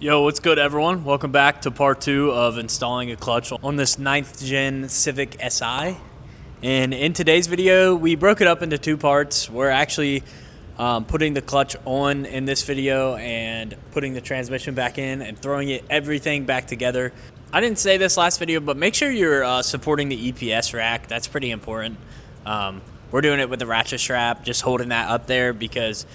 Yo, what's good, everyone? Welcome back to part 2 of installing a clutch on this 9th Gen Civic Si. And in today's video, we broke it up into 2 parts. We're actually putting the clutch on in this video and putting the transmission back in and throwing everything back together. I didn't say this last video, but make sure you're supporting the EPS rack. That's pretty important. We're doing it with the ratchet strap, just holding that up there because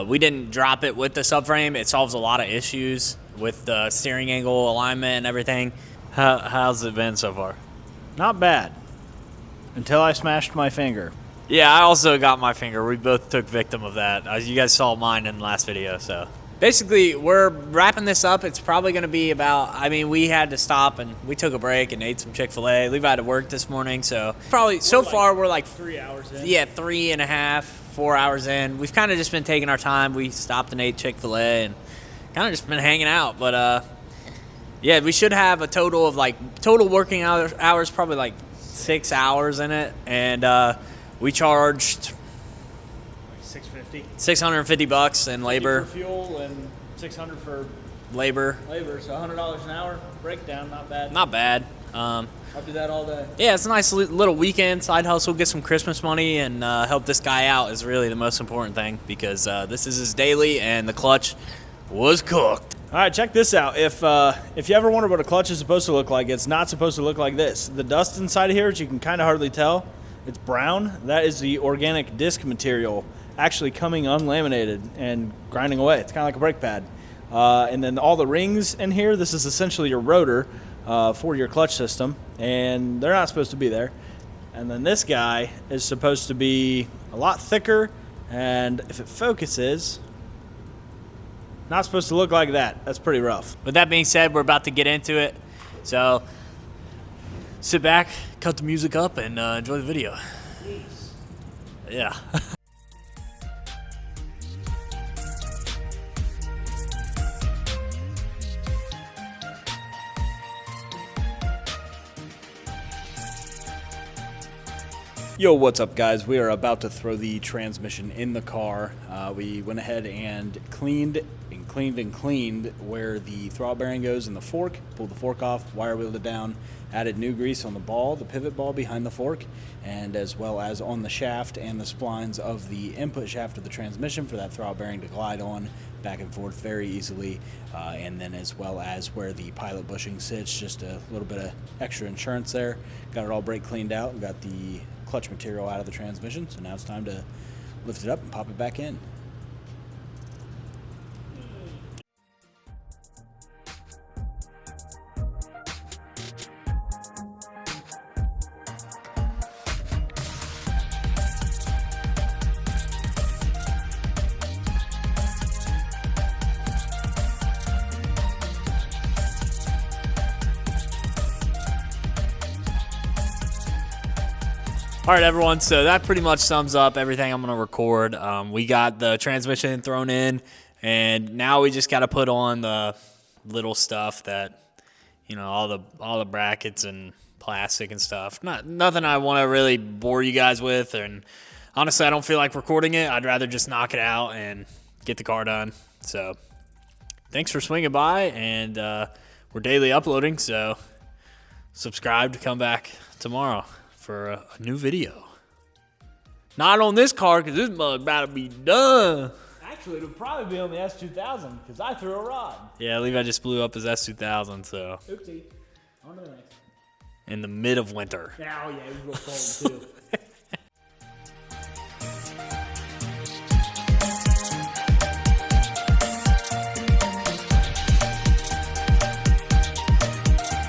we didn't drop it with the subframe. It solves a lot of issues with the steering angle alignment and everything. How's it been so far? Not bad. Until I smashed my finger. Yeah, I also got my finger. We both took victim of that. As you guys saw mine in the last video, so. Basically, we're wrapping this up. It's probably going to be about, we had to stop and we took a break and ate some Chick-fil-A. Levi had to work this morning, so probably so far we're like 3 hours in. Yeah, 3.5, 4 hours in. We've kind of just been taking our time. We stopped and ate Chick-fil-A and kind of just been hanging out. But yeah, we should have a total of total working hours probably like 6 hours in it, and we charged $650 in labor. For fuel and $600 for labor. So $100 an hour breakdown, not bad. Not bad. I'll do that all day. Yeah, it's a nice little weekend side hustle. Get some Christmas money and help this guy out is really the most important thing because this is his daily and the clutch was cooked. All right, check this out. If you ever wonder what a clutch is supposed to look like, it's not supposed to look like this. The dust inside of here, which you can kind of hardly tell, it's brown. That is the organic disc material actually coming unlaminated and grinding away. It's kind of like a brake pad. And then all the rings in here, this is essentially your rotor for your clutch system, and they're not supposed to be there. And then this guy is supposed to be a lot thicker, and if it focuses, not supposed to look like that. That's pretty rough. With that being said, we're about to get into it. So sit back, cut the music up, and enjoy the video. Jeez. Yeah. Yo, what's up, guys? We are about to throw the transmission in the car. We went ahead and cleaned where the throttle bearing goes in the fork, pulled the fork off, wire wheeled it down, added new grease on the ball, the pivot ball behind the fork, and as well as on the shaft and the splines of the input shaft of the transmission for that throttle bearing to glide on back and forth very easily, and then as well as where the pilot bushing sits, just a little bit of extra insurance there. Got it all brake cleaned out. We got the clutch material out of the transmission, so now it's time to lift it up and pop it back in. All right, everyone, so that pretty much sums up everything I'm going to record. We got the transmission thrown in, and now we just got to put on the little stuff that, all the brackets and plastic and stuff. Nothing I want to really bore you guys with, and honestly, I don't feel like recording it. I'd rather just knock it out and get the car done. So thanks for swinging by, and we're daily uploading, so subscribe to come back tomorrow for a new video. Not on this car, because this mug about to be done. Actually, it'll probably be on the S2000, because I threw a rod. Yeah, Levi just blew up his S2000, so. Oopsie. On to the next. In the mid of winter. Oh, yeah, it was real cold, too.